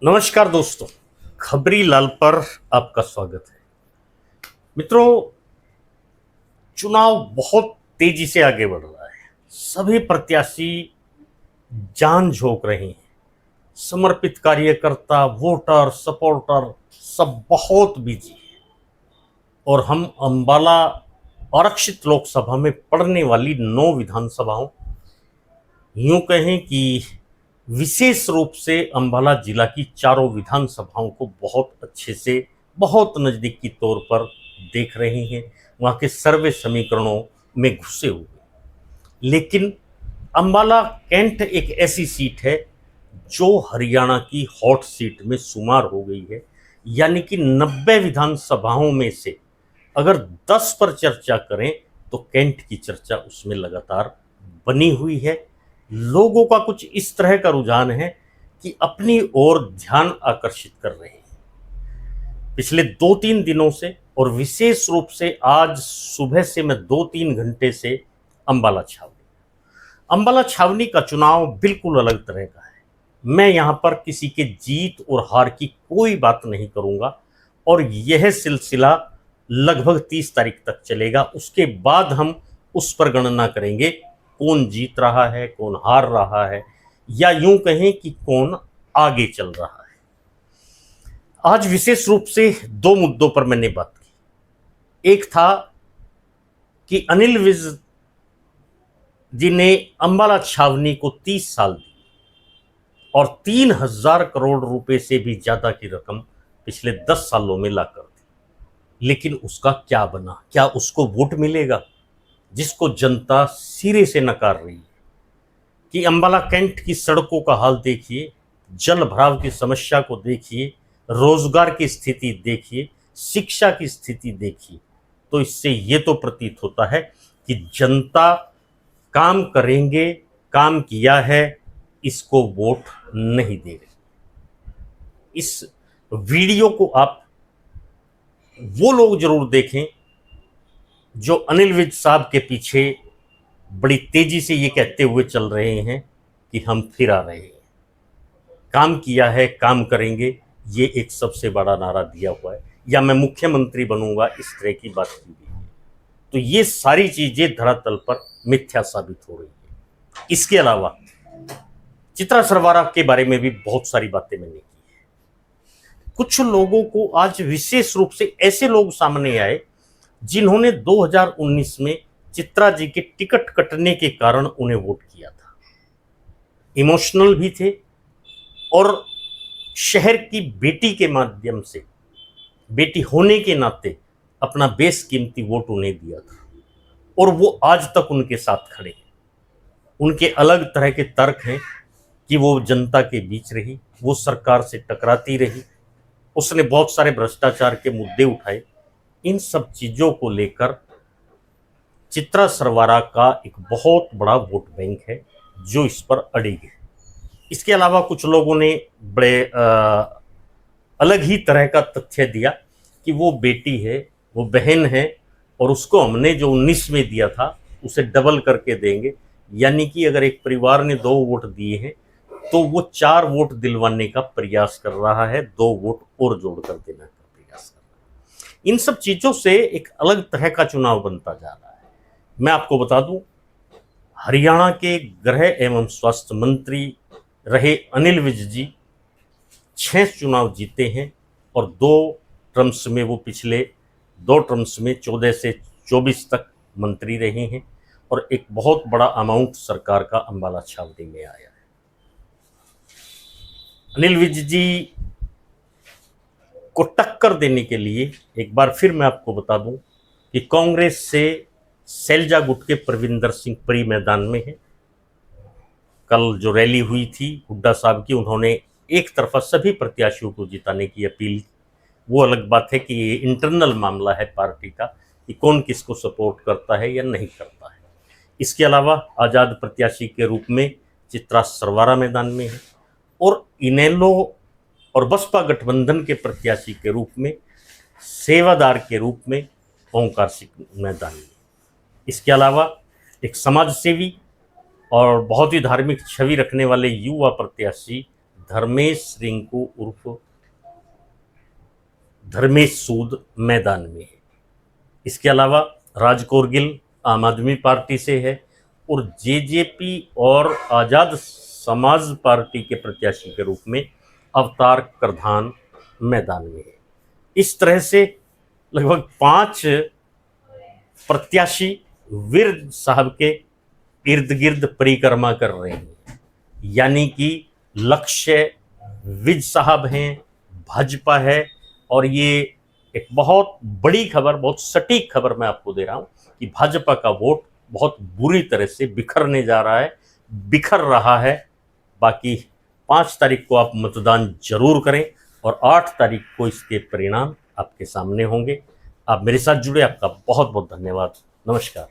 नमस्कार दोस्तों, खबरी लाल पर आपका स्वागत है। मित्रों, चुनाव बहुत तेजी से आगे बढ़ रहा है। सभी प्रत्याशी जान झोंक रहे हैं। समर्पित कार्यकर्ता, वोटर, सपोर्टर सब बहुत बिजी है और हम अंबाला आरक्षित लोकसभा में पड़ने वाली 9 विधानसभाओं, यूं कहें कि विशेष रूप से अंबाला जिला की चारों विधानसभाओं को बहुत अच्छे से, बहुत नज़दीकी तौर पर देख रहे हैं। वहाँ के सर्वे समीकरणों में घुसे हुए, लेकिन अंबाला कैंट एक ऐसी सीट है जो हरियाणा की हॉट सीट में शुमार हो गई है। यानी कि 90 विधानसभाओं में से अगर 10 पर चर्चा करें तो कैंट की चर्चा उसमें लगातार बनी हुई है। लोगों का कुछ इस तरह का रुझान है कि अपनी ओर ध्यान आकर्षित कर रहे हैं। पिछले 2-3 दिनों से और विशेष रूप से आज सुबह से मैं 2-3 घंटे से अंबाला छावनी का चुनाव बिल्कुल अलग तरह का है। मैं यहाँ पर किसी के जीत और हार की कोई बात नहीं करूँगा और यह सिलसिला लगभग 30 तारीख तक चलेगा। उसके बाद हम उस पर गणना करेंगे कौन जीत रहा है, कौन हार रहा है, या यूं कहें कि कौन आगे चल रहा है। आज विशेष रूप से 2 मुद्दों पर मैंने बात की। एक था कि अनिल विज जी ने अंबाला छावनी को 30 साल दी और 3,000 करोड़ रुपए से भी ज्यादा की रकम पिछले 10 सालों में लाकर दी। लेकिन उसका क्या बना? क्या उसको वोट मिलेगा? जिसको जनता सिरे से नकार रही है। कि अंबाला कैंट की सड़कों का हाल देखिए, जल भराव की समस्या को देखिए, रोजगार की स्थिति देखिए, शिक्षा की स्थिति देखिए, तो इससे ये तो प्रतीत होता है कि जनता काम करेंगे, काम किया है, इसको वोट नहीं दे रहे। इस वीडियो को आप वो लोग जरूर देखें जो अनिल विज साहब के पीछे बड़ी तेजी से ये कहते हुए चल रहे हैं कि हम फिर आ रहे हैं, काम किया है, काम करेंगे, ये एक सबसे बड़ा नारा दिया हुआ है, या मैं मुख्यमंत्री बनूंगा, इस तरह की बात की गई है। तो ये सारी चीजें धरातल पर मिथ्या साबित हो रही है। इसके अलावा चित्रा सरवारा के बारे में भी बहुत सारी बातें मैंने की है। कुछ लोगों को आज विशेष रूप से ऐसे लोग सामने आए जिन्होंने 2019 में चित्रा जी के टिकट कटने के कारण उन्हें वोट किया था। इमोशनल भी थे और शहर की बेटी के माध्यम से, बेटी होने के नाते अपना बेशकीमती वोट उन्हें दिया था और वो आज तक उनके साथ खड़े हैं। उनके अलग तरह के तर्क हैं कि वो जनता के बीच रही, वो सरकार से टकराती रही, उसने बहुत सारे भ्रष्टाचार के मुद्दे उठाए। इन सब चीजों को लेकर चित्रा सरवारा का एक बहुत बड़ा वोट बैंक है जो इस पर अड़िग है। इसके अलावा कुछ लोगों ने बड़े अलग ही तरह का तथ्य दिया कि वो बेटी है, वो बहन है और उसको हमने जो 19 में दिया था उसे डबल करके देंगे। यानी कि अगर एक परिवार ने 2 वोट दिए हैं तो वो 4 वोट दिलवाने का प्रयास कर रहा है, 2 वोट और जोड़कर देने का प्रयास कर रहा है। इन सब चीजों से एक अलग तरह का चुनाव बनता जा रहा है। मैं आपको बता दूं, हरियाणा के गृह एवं स्वास्थ्य मंत्री रहे अनिल विज जी 6 चुनाव जीते हैं और 2 टर्म्स में, वो पिछले 2 टर्म्स में 14 से 24 तक मंत्री रहे हैं और एक बहुत बड़ा अमाउंट सरकार का अंबाला छावनी में आया है। अनिल विज जी को टक्कर देने के लिए एक बार फिर मैं आपको बता दूं कि कांग्रेस से सैलजा गुट के प्रविंदर सिंह परी मैदान में है। कल जो रैली हुई थी हुड्डा साहब की, उन्होंने एक तरफा सभी प्रत्याशियों को जिताने की अपील की। वो अलग बात है कि ये इंटरनल मामला है पार्टी का कि कौन किसको सपोर्ट करता है या नहीं करता है। इसके अलावा आज़ाद प्रत्याशी के रूप में चित्रा सरवारा मैदान में है और इनेलो और बसपा गठबंधन के प्रत्याशी के रूप में, सेवादार के रूप में ओंकार सिंह मैदान में। इसके अलावा एक समाज सेवी और बहुत ही धार्मिक छवि रखने वाले युवा प्रत्याशी धर्मेश रिंकू उर्फ धर्मेश सूद मैदान में है। इसके अलावा राज कोरगिल आम आदमी पार्टी से है और जेजेपी और आज़ाद समाज पार्टी के प्रत्याशी के रूप में अवतार करधान मैदान में है। इस तरह से लगभग 5 प्रत्याशी विर्द साहब के इर्द गिर्द परिक्रमा कर रहे हैं, यानी कि लक्ष्य विज साहब हैं, भाजपा है। और ये एक बहुत बड़ी खबर, बहुत सटीक खबर मैं आपको दे रहा हूं कि भाजपा का वोट बहुत बुरी तरह से बिखरने जा रहा है, बिखर रहा है। बाकी 5 तारीख को आप मतदान जरूर करें और 8 तारीख को इसके परिणाम आपके सामने होंगे। आप मेरे साथ जुड़े, आपका बहुत बहुत धन्यवाद। नमस्कार।